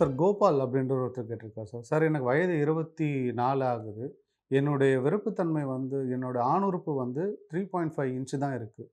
Sir Gopal அப்படின்ற ஒருத்தர் கேட்டிருக்கார் sir. Sir எனக்கு வயது 24 ஆகுது. என்னுடைய விருப்பத்தன்மை வந்து என்னோட ஆணுறுப்பு வந்து 3.5 இன்ச் தான் இருக்கு.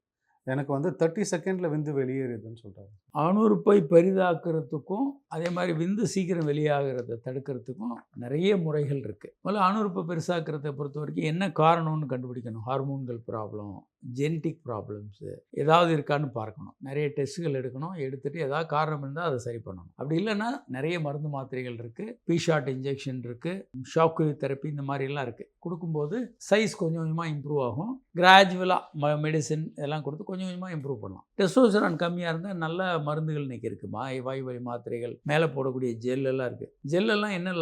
எனக்கு வந்து 30 செகண்ட்ல விந்து வெளியேறுதுன்னு சொல்றாரு. ஆணுறுப்பை பெரிதாக்குறதுக்கும், அதே மாரி விந்து சீக்கிரம் வெளியாகிறத தடுக்கிறதுக்கும் நெறைய முறைகள் இருக்கு. முதல்ல ஆணுறுப்பை பெருசாக்கிறத பொறுத்தவரைக்கும் என்ன காரணம்னு கண்டுபிடிக்கணும். ஹார்மோன்கள் ப்ராப்ளம், ஜெனடிக் ப்ராப்ளம்ஸு ஏதாவது இருக்கான்னு பார்க்கணும். நெறைய டெஸ்ட்டுகள் எடுக்கணும். எடுத்துட்டு ஏதாவது காரணம் இருந்தா அத சரி பண்ணணும். அப்படி இல்லன்னா நெறைய மருந்து மாத்திரைகள் இருக்கு. பி-ஷாட் இன்ஜெக்ஷன் இருக்கு. ஷாக் வேவ் தெரப்பி இந்த மாரிலாம் இருக்கு. குடுக்கும்போது சைஸ் கொஞ்சம் கொஞ்சமா இம்ப்ரூவ் ஆகும். கிராஜுவலா மெடிசின் இதெல்லாம் குடுத்து கொஞ்சம் கொஞ்சமா இம்ப்ரூவ் பண்ணலாம். டெஸ்டோஸ்டெரான் கம்மியா இருந்தா நல்ல மருந்துகள் இன்னைக்கு இருக்கு. வாய்வழி மாத்திரைகள், மேல போடக்கூடிய ஜெல் எல்லாம் இருக்கு. ஜெல் எல்லாம் என்ன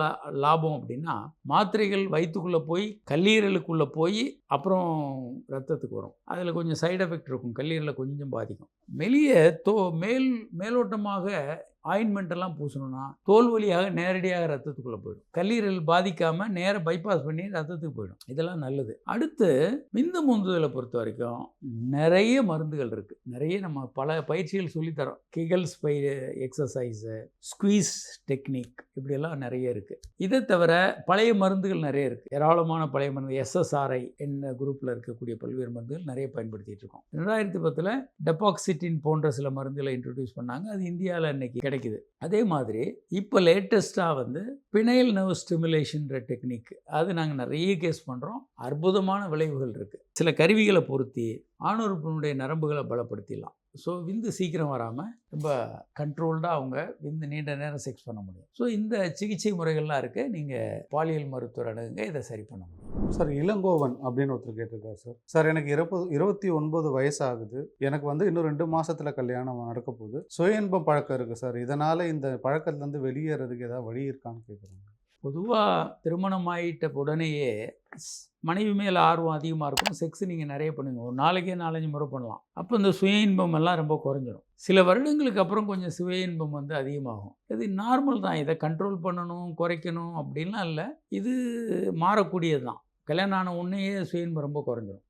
லாபம் அப்படின்னா, மாத்திரைகள் வயித்துக்குள்ள போய் கல்லீரலுக்குள்ள போய் அப்புறம் ரத்தத்துக்கு வரும். அதில கொஞ்சம் சைடு எஃபெக்ட் இருக்கும். கல்லீரல கொஞ்சம் பாதிக்கும். வெளிய மேலோட்டமாக ஆயின்மெண்ட் எல்லாம் பூசணும்னா, தோல் வழியாக நேரடியாக ரத்தத்துக்குள்ள போயிடும். கல்லீரல் பாதிக்காம நேரா பைபாஸ் பண்ணி ரத்தத்துக்கு போயிடும். இதெல்லாம் நல்லது. அடுத்து விந்து முந்துதலை பொறுத்த வரைக்கும் நிறைய மருந்துகள் இருக்கு. நிறைய நம்ம பல பயிற்சிகள் சொல்லித் தரோம். கிகல்ஸ் எக்ஸசைஸு, ஸ்குவீஸ் டெக்னிக் இப்படியெல்லாம் நிறைய இருக்கு. இதை தவிர பழைய மருந்துகள் நிறைய இருக்கு. ஏராளமான பழைய மருந்து SSRI என்ன குரூப்பில் இருக்கக்கூடிய பல்வேறு மருந்துகள் நிறைய பயன்படுத்திட்டு இருக்கோம். 2010 டெபாக்சிட்டின் போன்ற சில மருந்துகளை இன்ட்ரடியூஸ் பண்ணாங்க. அது இந்தியாவில் இன்னைக்கு கிடைக்குது. அதே மாதிரி இப்போ லேட்டஸ்ட்டாக வந்து பினைல் நர்வ் ஸ்டிமுலேஷன்ற டெக்னிக் அது நாங்கள் நிறைய கேஸ் பண்ணுறோம். அற்புதமான விளைவுகள் இருக்குது. சில கருவிகளை பொருத்தி ஆணுறுப்பினுடைய நரம்புகளை பலப்படுத்திடலாம். ஸோ விந்து சீக்கிரம் வராமல் ரொம்ப கண்ட்ரோல்டாக அவங்க விந்து நீண்ட நேரம் செக்ஸ் பண்ண முடியும். ஸோ இந்த சிகிச்சை முறைகள்லாம் இருக்குது. நீங்கள் பாலியல் மருத்துவர் அணுகுங்க, இதை சரி பண்ண முடியும். சார் இளங்கோவன் அப்படின்னு ஒருத்தர் கேட்டிருக்காரு சார். சார் எனக்கு 29 வயசு ஆகுது. எனக்கு வந்து இன்னும் 2 மாசத்துல கல்யாணம் நடக்க போகுது. சுய இன்பம் பழக்கம் இருக்குது சார். இதனால் இந்த பழக்கத்துலேருந்து வெளியேறதுக்கு ஏதாவது வழி இருக்கான்னு கேட்குறாங்க. பொதுவாக திருமணம் ஆகிட்ட உடனேயே மனைவி மேலே ஆர்வம் அதிகமாக இருக்கும். செக்ஸ் நீங்கள் நிறைய பண்ணுவீங்க. ஒரு நாளைக்கே 4-5 முறை பண்ணலாம். அப்போ இந்த சுய இன்பம் எல்லாம் ரொம்ப குறைஞ்சிரும். சில வருடங்களுக்கு அப்புறம் கொஞ்சம் சுய இன்பம் வந்து அதிகமாகும். இது நார்மல் தான். இதை கண்ட்ரோல் பண்ணணும், குறைக்கணும் அப்படின்லாம் இல்லை. இது மாறக்கூடியது தான். கல்யாணம் ஆன உடனேயே சுய இன்பம் ரொம்ப குறைஞ்சிரும்.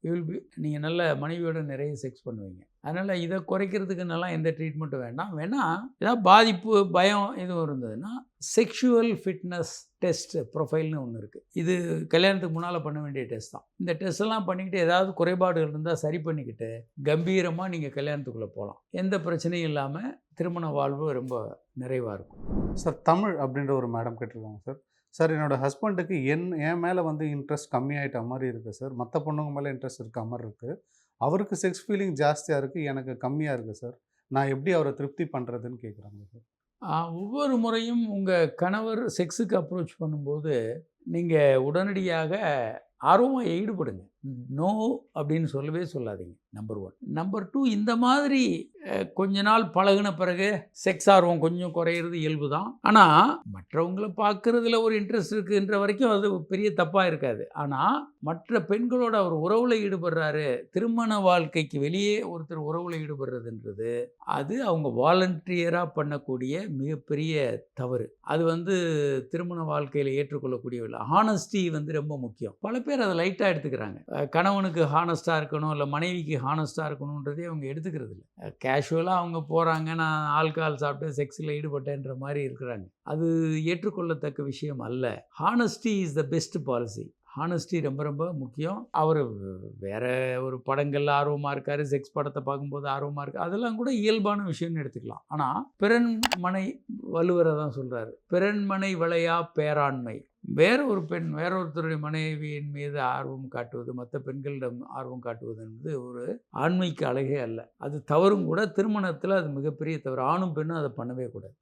நீங்கள் நல்ல மனைவியோட நிறைய செக்ஸ் பண்ணுவீங்க. அதனால் இதை குறைக்கிறதுக்குன்னெல்லாம் எந்த ட்ரீட்மெண்ட்டும் வேண்டாம். ஏதாவது பாதிப்பு, பயம் எதுவும் இருந்ததுன்னா செக்ஷுவல் ஃபிட்னஸ் டெஸ்ட் ப்ரொஃபைல்னு ஒன்று இருக்குது. இது கல்யாணத்துக்கு முன்னால் பண்ண வேண்டிய டெஸ்ட் தான். இந்த டெஸ்ட்டெல்லாம் பண்ணிக்கிட்டு ஏதாவது குறைபாடுகள் இருந்தால் சரி பண்ணிக்கிட்டு கம்பீரமாக நீங்கள் கல்யாணத்துக்குள்ளே போகலாம். எந்த பிரச்சனையும் இல்லாமல் திருமண வாழ்வு ரொம்ப நிறைவாக இருக்கும். சார் தமிழ் அப்படின்ற ஒரு மேடம் கேட்டிருக்காங்க சார். சார் என்னோடய ஹஸ்பண்டுக்கு என் மேலே வந்து இன்ட்ரெஸ்ட் கம்மியாயிட்ட மாதிரி இருக்குது சார். மற்ற பொண்ணுங்க மேலே இன்ட்ரெஸ்ட் இருக்க மாதிரி இருக்குது. அவருக்கு செக்ஸ் ஃபீலிங் ஜாஸ்தியாக இருக்குது, எனக்கு கம்மியாக இருக்குது சார். நான் எப்படி அவரை திருப்தி பண்ணுறதுன்னு கேட்குறாங்க சார். ஒவ்வொரு முறையும் உங்கள் கணவர் செக்ஸுக்கு அப்ரோச் பண்ணும்போது நீங்கள் உடனடியாக ஆர்வமாக ஈடுபடுங்க. நோ அப்படின்னு சொல்லவே சொல்லாதீங்க. நம்பர் 1. நம்பர் 2, இந்த மாதிரி கொஞ்ச நாள் பழகின பிறகு செக்ஸ் ஆர்வம் கொஞ்சம் குறையிறது இயல்பு தான். ஆனால் மற்றவங்களை பார்க்குறதுல ஒரு இன்ட்ரெஸ்ட் இருக்குன்ற வரைக்கும் அது பெரிய தப்பாக இருக்காது. ஆனால் மற்ற பெண்களோட அவர் உறவில் ஈடுபடுறாரு, திருமண வாழ்க்கைக்கு வெளியே ஒருத்தர் உறவில் ஈடுபடுறதுன்றது அது அவங்க வாலண்டியராக பண்ணக்கூடிய மிகப்பெரிய தவறு. அது வந்து திருமண வாழ்க்கையில் ஏற்றுக்கொள்ளக்கூடிய இல்லை. ஹானஸ்டி வந்து ரொம்ப முக்கியம். பல பேர் அதை லைட்டாக எடுத்துக்கிறாங்க. கணவனுக்கு ஹானஸ்ட்டாக இருக்கணும், இல்லை மனைவிக்கு ஹானஸ்ட்டாக இருக்கணுன்றதே அவங்க எடுத்துக்கிறது இல்லை. கேஷுவலாக அவங்க போகிறாங்க, நான் ஆல்கஹால் சாப்பிட்டு செக்ஸில் ஈடுபட்டேன்ற மாதிரி இருக்கிறாங்க. அது ஏற்றுக்கொள்ளத்தக்க விஷயம் அல்ல. Honesty is the best policy. Honesty ரொம்ப ரொம்ப முக்கியம். அவர் வேறு ஒரு படங்களில் ஆர்வமாக இருக்கார், செக்ஸ் படத்தை பார்க்கும்போது ஆர்வமாக இருக்குது, அதெல்லாம் கூட இயல்பான விஷயம்னு எடுத்துக்கலாம். ஆனால் பிறன்மனை வள்ளுவரை தான் சொல்கிறாரு, பிறன்மனை விளையா பேராண்மை. வேற ஒருத்தருடைய மனைவியின் மீது ஆர்வம் காட்டுவது, மற்ற பெண்களிடம் ஆர்வம் காட்டுவது என்பது ஒரு ஆண்மைக்கு அழகே அல்ல. அது தவறும் கூட. திருமணத்தில் அது மிகப்பெரிய தவறு. ஆணும் பெண்ணும் அதை பண்ணவே கூடாது.